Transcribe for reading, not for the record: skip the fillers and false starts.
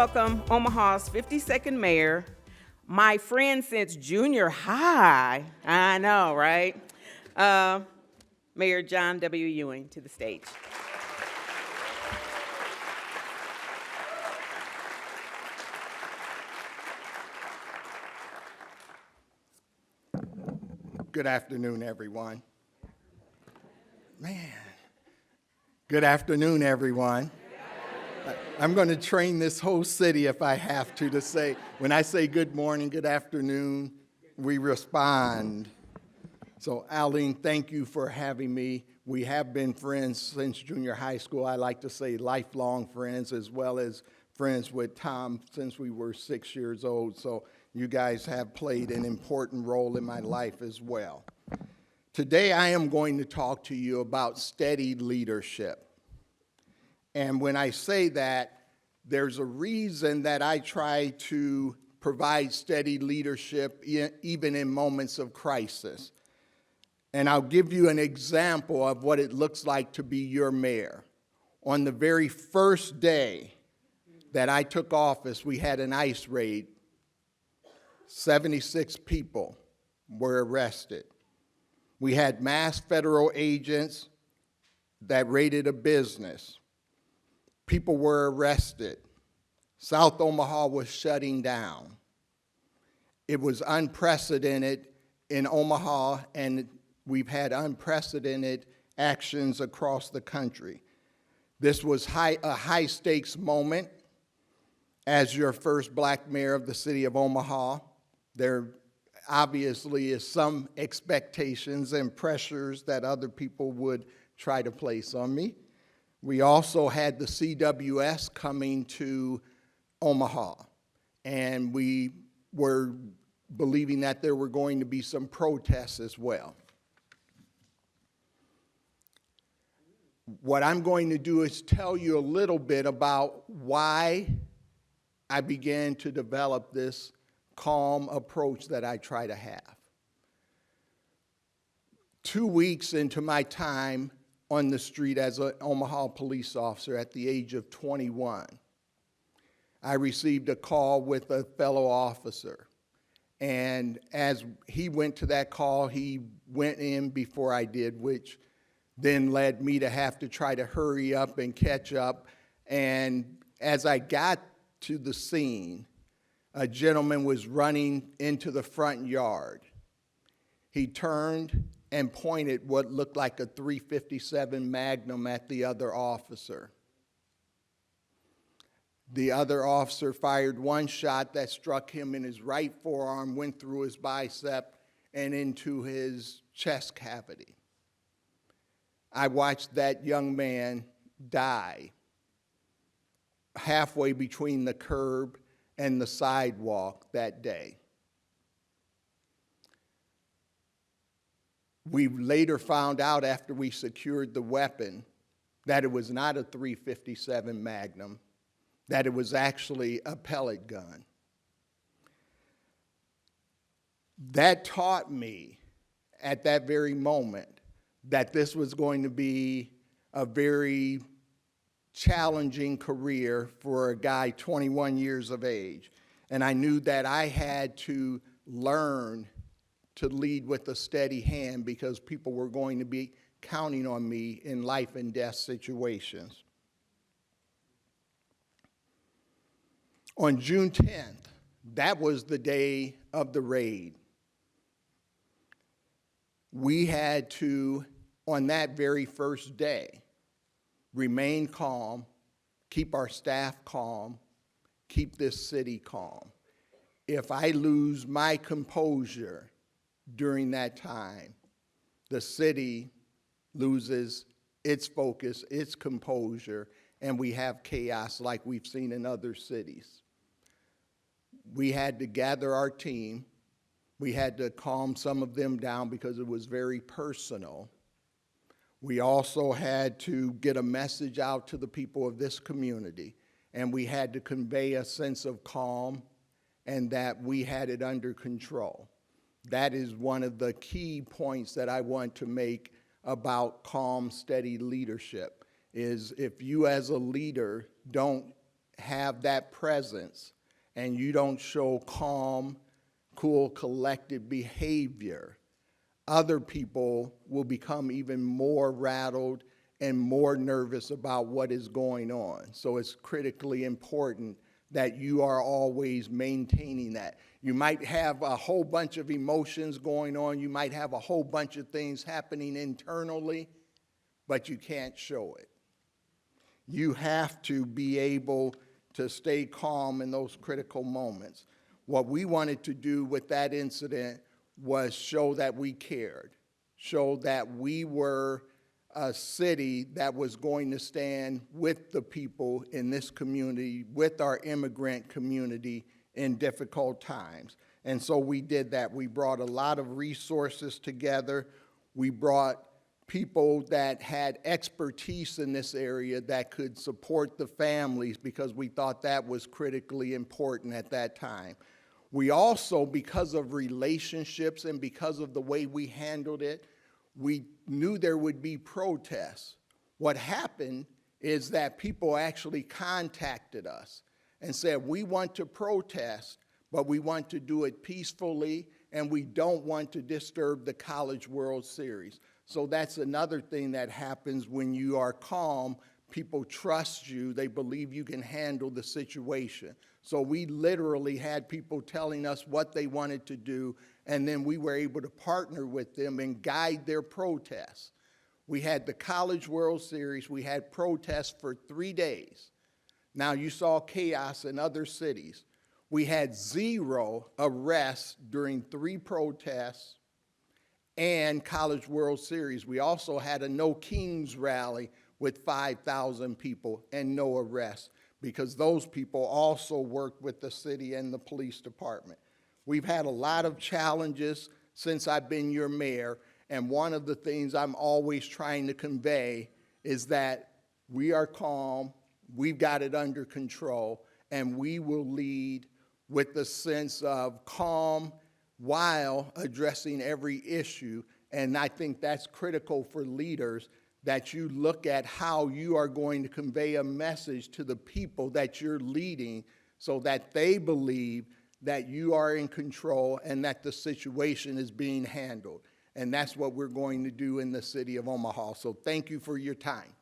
welcome Omaha's 52nd mayor, my friend since junior high, I know, right? Mayor John W. Ewing to the stage. Good afternoon, everyone. Man, good afternoon, everyone. I'm going to train this whole city if I have to say, when I say good morning, good afternoon, we respond. So, Aline, thank you for having me. We have been friends since junior high school. I like to say lifelong friends, as well as friends with Tom since we were 6 years old. So you guys have played an important role in my life as well. Today, I am going to talk to you about steady leadership. And when I say that, there's a reason that I try to provide steady leadership even in moments of crisis. And I'll give you an example of what it looks like to be your mayor. On the very first day that I took office, we had an ICE raid. 76 people were arrested. We had masked federal agents that raided a business. People were arrested. South Omaha was shutting down. It was unprecedented in Omaha, and we've had unprecedented actions across the country. This was a high-stakes moment. As your first black mayor of the City of Omaha, there obviously is some expectations and pressures that other people would try to place on me. We also had the CWS coming to Omaha, and we were believing that there were going to be some protests as well. What I'm going to do is tell you a little bit about why I began to develop this calm approach that I try to have. 2 weeks into my time on the street as an Omaha police officer at the age of 21, I received a call with a fellow officer. And as he went to that call, he went in before I did, which then led me to have to try to hurry up and catch up. And as I got to the scene, a gentleman was running into the front yard. He turned and pointed what looked like a .357 Magnum at the other officer. The other officer fired one shot that struck him in his right forearm, went through his bicep, and into his chest cavity. I watched that young man die halfway between the curb and the sidewalk that day. We later found out after we secured the weapon that it was not a .357 Magnum, that it was actually a pellet gun. That taught me at that very moment that this was going to be a very challenging career for a guy 21 years of age. And I knew that I had to learn to lead with a steady hand because people were going to be counting on me in life and death situations. On June 10th, that was the day of the raid. We had to, on that very first day, remain calm, keep our staff calm, keep this city calm. If I lose my composure during that time, the city loses its focus, its composure, and we have chaos like we've seen in other cities. We had to gather our team. We had to calm some of them down because it was very personal. We also had to get a message out to the people of this community, and we had to convey a sense of calm and that we had it under control. That is one of the key points that I want to make about calm, steady leadership, is if you as a leader don't have that presence and you don't show calm, cool, collected behavior, other people will become even more rattled and more nervous about what is going on. So it's critically important that you are always maintaining that. You might have a whole bunch of emotions going on. You might have a whole bunch of things happening internally, but you can't show it. You have to be able to stay calm in those critical moments. What we wanted to do with that incident was show that we cared, show that we were a city that was going to stand with the people in this community, with our immigrant community in difficult times. And so we did that. We brought a lot of resources together. We brought people that had expertise in this area that could support the families because we thought that was critically important at that time. We also, because of relationships and because of the way we handled it, we knew there would be protests. What happened is that people actually contacted us and said, we want to protest, but we want to do it peacefully, and we don't want to disturb the College World Series. So that's another thing that happens when you are calm. People trust you. They believe you can handle the situation. So we literally had people telling us what they wanted to do, and then we were able to partner with them and guide their protests. We had the College World Series. We had protests for 3 days. Now, you saw chaos in other cities. We had 0 arrests during 3 protests and College World Series. We also had a No Kings rally with 5,000 people and no arrests, because those people also worked with the city and the police department. We've had a lot of challenges since I've been your mayor, and one of the things I'm always trying to convey is that we are calm, we've got it under control, and we will lead with the sense of calm while addressing every issue. And I think that's critical for leaders, that you look at how you are going to convey a message to the people that you're leading so that they believe that you are in control and that the situation is being handled. And that's what we're going to do in the city of Omaha. So thank you for your time.